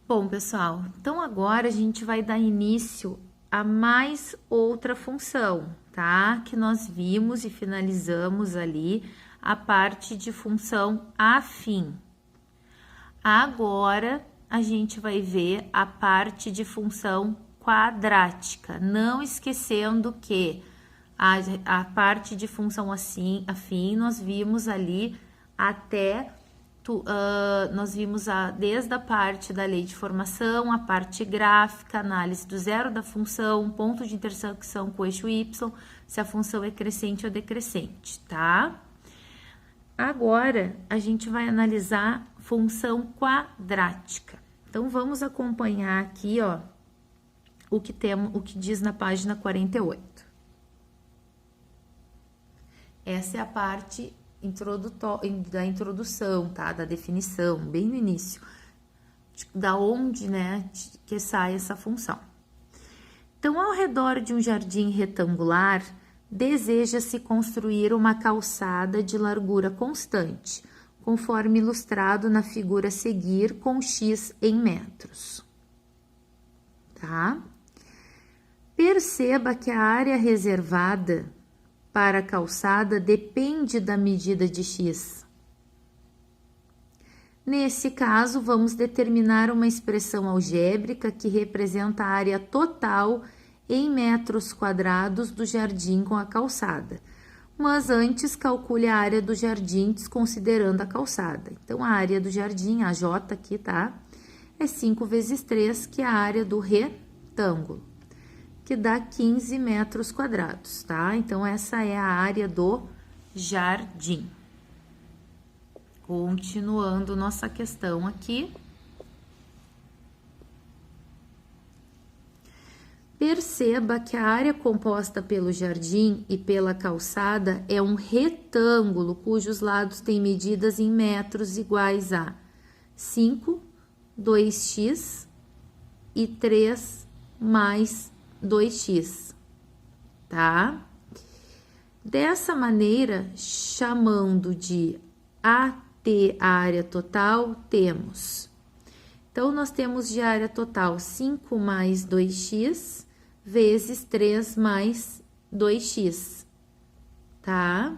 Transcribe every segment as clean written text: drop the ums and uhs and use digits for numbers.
Bom, pessoal, então agora a gente vai dar início a mais outra função, tá? Que nós vimos e finalizamos ali a parte de função afim. Agora a gente vai ver a parte de função quadrática, não esquecendo que a parte de função afim nós vimos ali até nós vimos desde a parte da lei de formação, a parte gráfica, análise do zero da função, ponto de intersecção com o eixo y, se a função é crescente ou decrescente, tá? Agora, a gente vai analisar função quadrática. Então, vamos acompanhar aqui, ó, o que diz na página 48. Essa é a parte da introdução, tá? Da definição, bem no início, da onde, né, que sai essa função. Então, ao redor de um jardim retangular, deseja-se construir uma calçada de largura constante, conforme ilustrado na figura a seguir, com x em metros. Tá? Perceba que a área reservada para a calçada depende da medida de x. Nesse caso, vamos determinar uma expressão algébrica que representa a área total em metros quadrados do jardim com a calçada. Mas antes, calcule a área do jardim desconsiderando a calçada. Então, a área do jardim, a J aqui, tá? É 5 vezes 3, que é a área do retângulo, que dá 15 metros quadrados, tá? Então, essa é a área do jardim. Continuando nossa questão aqui. Perceba que a área composta pelo jardim e pela calçada é um retângulo cujos lados têm medidas em metros iguais a 5, 2x e 3 mais 2x, tá? Dessa maneira, chamando de AT a área total, temos. Então, nós temos de área total 5 mais 2x vezes 3 mais 2x, tá?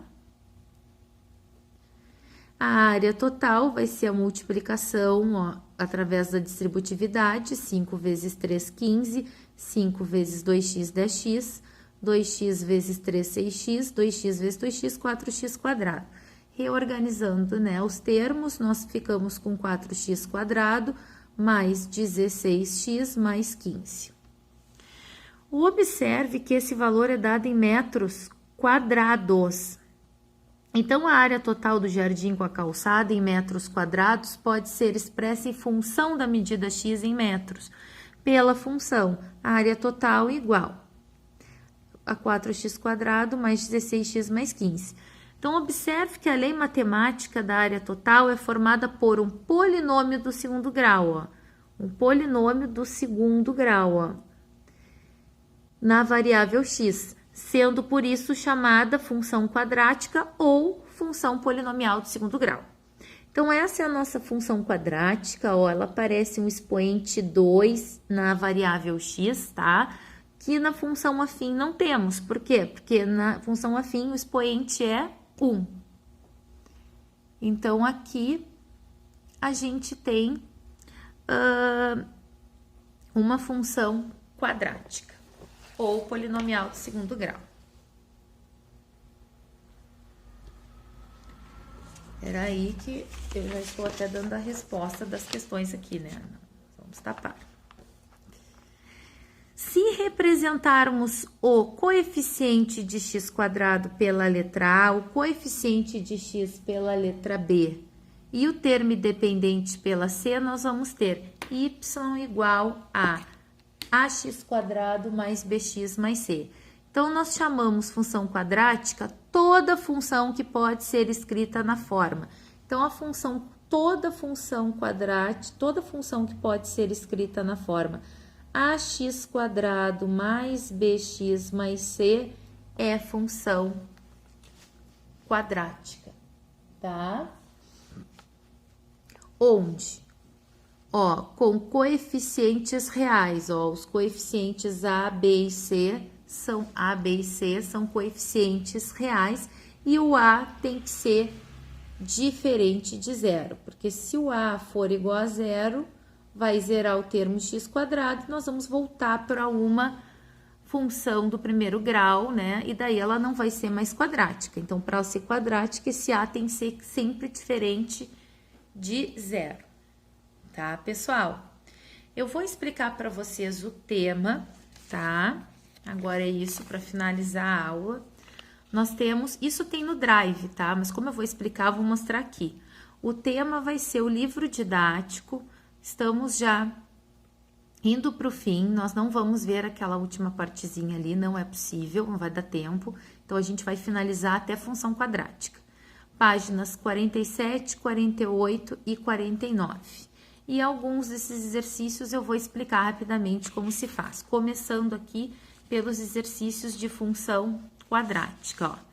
A área total vai ser a multiplicação, ó, através da distributividade, 5 vezes 3, 15, 5 vezes 2x, 10x, 2x vezes 3, 6x, 2x vezes 2x, 4x quadrado. Reorganizando, né, os termos, nós ficamos com 4x quadrado mais 16x mais 15. Observe que esse valor é dado em metros quadrados. Então, a área total do jardim com a calçada em metros quadrados pode ser expressa em função da medida x em metros, pela função área total igual a 4x quadrado mais 16x mais 15. Então, observe que a lei matemática da área total é formada por um polinômio do segundo grau, ó. Um polinômio do segundo grau, ó, na variável x, sendo por isso chamada função quadrática ou função polinomial do segundo grau. Então, essa é a nossa função quadrática, ó, ela parece um expoente 2 na variável x, tá? Que na função afim não temos. Por quê? Porque na função afim o expoente é 1. Então, aqui a gente tem uma função quadrática ou polinomial de segundo grau. Espera aí que eu já estou até dando a resposta das questões aqui, né? Vamos tapar. Se representarmos o coeficiente de x quadrado pela letra A, o coeficiente de x pela letra B e o termo dependente pela C, nós vamos ter y igual a ax quadrado mais bx mais c. Então, nós chamamos função quadrática toda função que pode ser escrita na forma. Então, toda função quadrática, toda função que pode ser escrita na forma ax quadrado mais bx mais c é função quadrática, tá? Onde Ó, com coeficientes reais, ó, os coeficientes A, B e C são coeficientes reais e o A tem que ser diferente de zero, porque se o A for igual a zero, vai zerar o termo x quadrado, nós vamos voltar para uma função do primeiro grau, né? E daí ela não vai ser mais quadrática. Então, para ela ser quadrática, esse A tem que ser sempre diferente de zero, tá, pessoal? Eu vou explicar para vocês o tema, tá? Agora é isso para finalizar a aula. Nós temos, isso tem no Drive, tá? Mas como eu vou explicar, vou mostrar aqui. O tema vai ser o livro didático. Estamos já indo para o fim, nós não vamos ver aquela última partezinha ali, não é possível, não vai dar tempo. Então, a gente vai finalizar até função quadrática. Páginas 47, 48 e 49. E alguns desses exercícios eu vou explicar rapidamente como se faz. Começando aqui pelos exercícios de função quadrática, ó.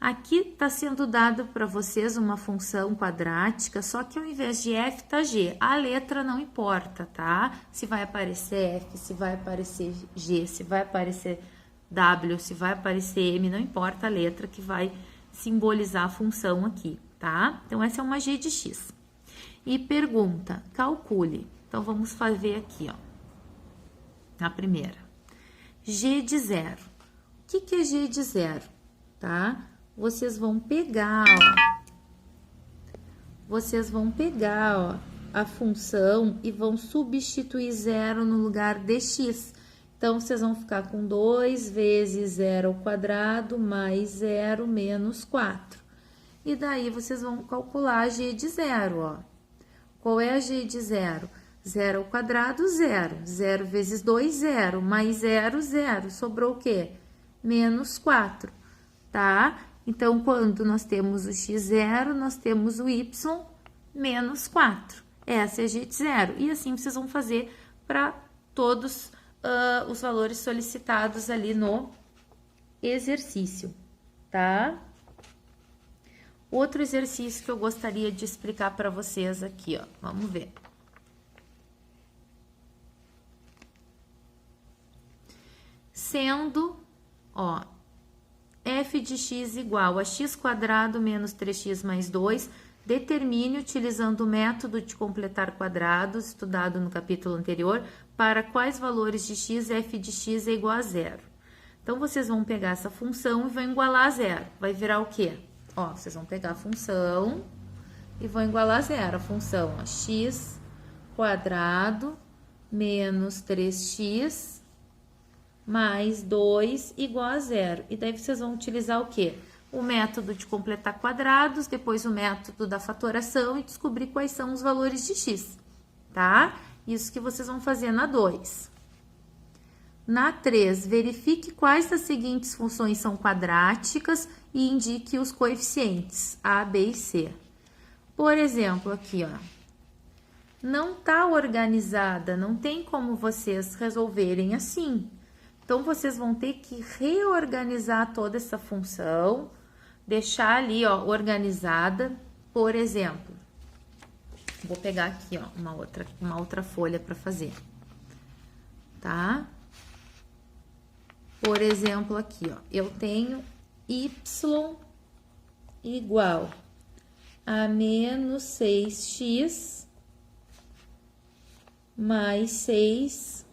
Aqui está sendo dado para vocês uma função quadrática, só que ao invés de f tá g. A letra não importa, tá? Se vai aparecer f, se vai aparecer g, se vai aparecer w, se vai aparecer m, não importa a letra que vai simbolizar a função aqui, tá? Então, essa é uma g de x. E pergunta, calcule. Então, vamos fazer aqui, ó. A primeira. G de zero. O que é g de zero, tá? Vocês vão pegar, ó, a função e vão substituir zero no lugar de x. Então, vocês vão ficar com 2 vezes zero ao quadrado mais 0 menos 4. E daí, vocês vão calcular a g de zero, ó. Qual é a g de zero? 0 ao quadrado, 0. 0 vezes 2, 0. Mais 0, 0. Sobrou o quê? Menos 4, tá? Então, quando nós temos o x0, nós temos o y menos 4. Essa é a g de zero. E assim vocês vão fazer para todos os valores solicitados ali no exercício, tá? Outro exercício que eu gostaria de explicar para vocês aqui, ó. Vamos ver. Sendo, ó, f de x igual a x quadrado menos 3x mais 2, determine, utilizando o método de completar quadrados, estudado no capítulo anterior, para quais valores de x f de x é igual a zero. Então, vocês vão pegar essa função e vão igualar a zero. Vai virar o quê? Ó, vocês vão pegar a função e vão igualar a zero. A função, ó, x quadrado menos 3x mais 2 igual a zero. E daí, vocês vão utilizar o quê? O método de completar quadrados, depois o método da fatoração e descobrir quais são os valores de x, tá? Isso que vocês vão fazer na 2. Na 3, verifique quais das seguintes funções são quadráticas e indique os coeficientes A, B e C. Por exemplo, aqui, ó. Não tá organizada, não tem como vocês resolverem assim. Então, vocês vão ter que reorganizar toda essa função, deixar ali, ó, organizada. Por exemplo, vou pegar aqui, ó, uma outra folha para fazer, tá? Por exemplo, aqui, ó, eu tenho y igual a menos 6x mais 6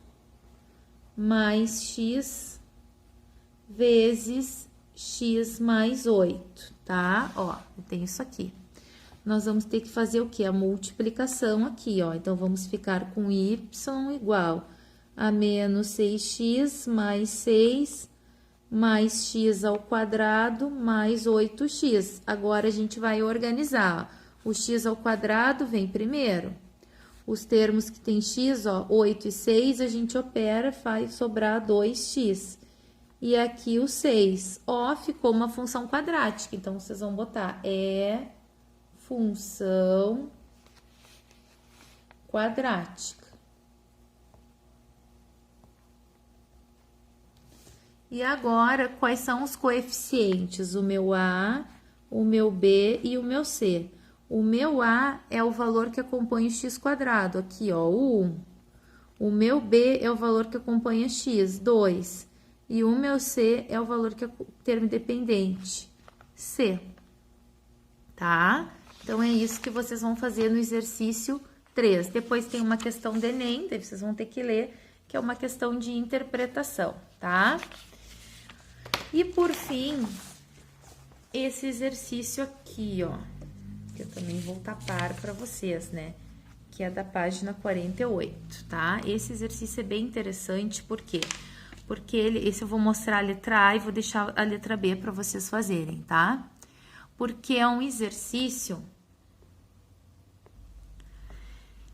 mais x vezes x mais 8, tá? Ó, eu tenho isso aqui. Nós vamos ter que fazer o quê? A multiplicação aqui, ó. Então, vamos ficar com y igual a menos 6x mais 6 mais x ao quadrado mais 8x. Agora, a gente vai organizar. O x ao quadrado vem primeiro. Os termos que tem x, ó, 8 e 6, a gente opera, faz sobrar 2x. E aqui o 6. Ó, ficou uma função quadrática. Então, vocês vão botar função quadrática. E agora, quais são os coeficientes? O meu A, o meu B e o meu C. O meu A é o valor que acompanha o x quadrado, aqui, ó, o 1. O meu B é o valor que acompanha x, 2. E o meu C é o valor que é o termo dependente, C. Tá? Então, é isso que vocês vão fazer no exercício 3. Depois tem uma questão do Enem, daí vocês vão ter que ler, que é uma questão de interpretação, tá? E, por fim, esse exercício aqui, ó, que eu também vou tapar para vocês, né? Que é da página 48, tá? Esse exercício é bem interessante, por quê? Porque esse eu vou mostrar a letra A e vou deixar a letra B para vocês fazerem, tá? Porque é um exercício.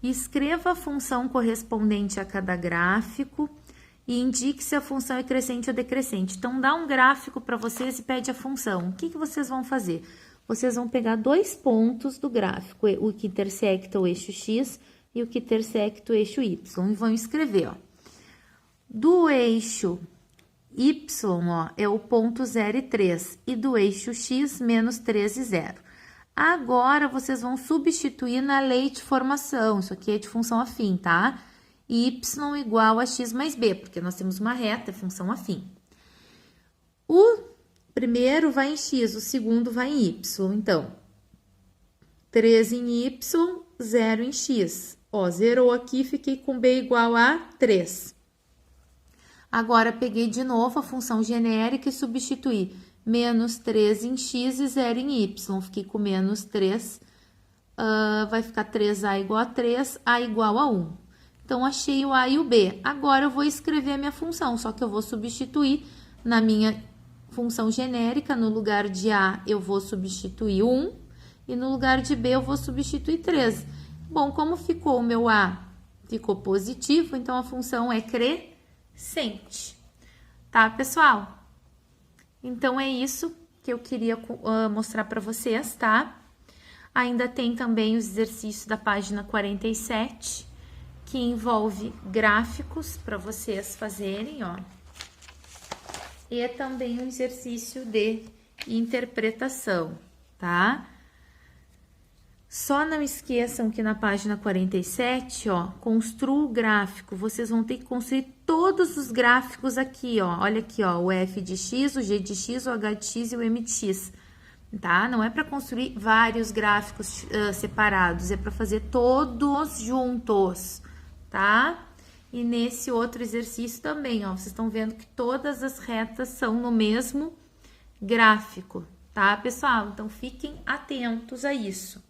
Escreva a função correspondente a cada gráfico e indique se a função é crescente ou decrescente. Então, dá um gráfico para vocês e pede a função. O que vocês vão fazer? Vocês vão pegar 2 pontos do gráfico, o que intersecta o eixo X e o que intersecta o eixo Y, e vão escrever, ó. Do eixo Y, ó, é o ponto 0 e 3, e do eixo X, menos 3 e 0. Agora, vocês vão substituir na lei de formação, isso aqui é de função afim, tá? Y igual a x mais b, porque nós temos uma reta, é função afim. O primeiro vai em x, o segundo vai em y. Então, 3 em y, 0 em x. Ó, zerou aqui, fiquei com b igual a 3. Agora, peguei de novo a função genérica e substituí menos 3 em x e 0 em y. Fiquei com menos 3, vai ficar 3a igual a 3, a igual a 1. Então, achei o a e o b. Agora, eu vou escrever a minha função, só que eu vou substituir na minha função genérica, no lugar de a, eu vou substituir 1, e no lugar de b, eu vou substituir 3. Bom, como ficou o meu a? Ficou positivo, então a função é crescente. Tá, pessoal? Então, é isso que eu queria mostrar para vocês, tá? Ainda tem também os exercícios da página 47, que envolve gráficos para vocês fazerem, ó. E é também um exercício de interpretação, tá? Só não esqueçam que na página 47, ó, construa o gráfico. Vocês vão ter que construir todos os gráficos aqui, ó. Olha aqui, ó, o f de x, o g de x, o h de x e o m de x, tá? Não é para construir vários gráficos separados, é para fazer todos juntos, tá? E nesse outro exercício também, ó, vocês estão vendo que todas as retas são no mesmo gráfico, tá, pessoal? Então, fiquem atentos a isso.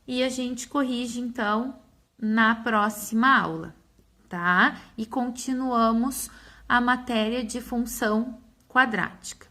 E a gente corrige, então, na próxima aula, tá? E continuamos a matéria de função quadrática.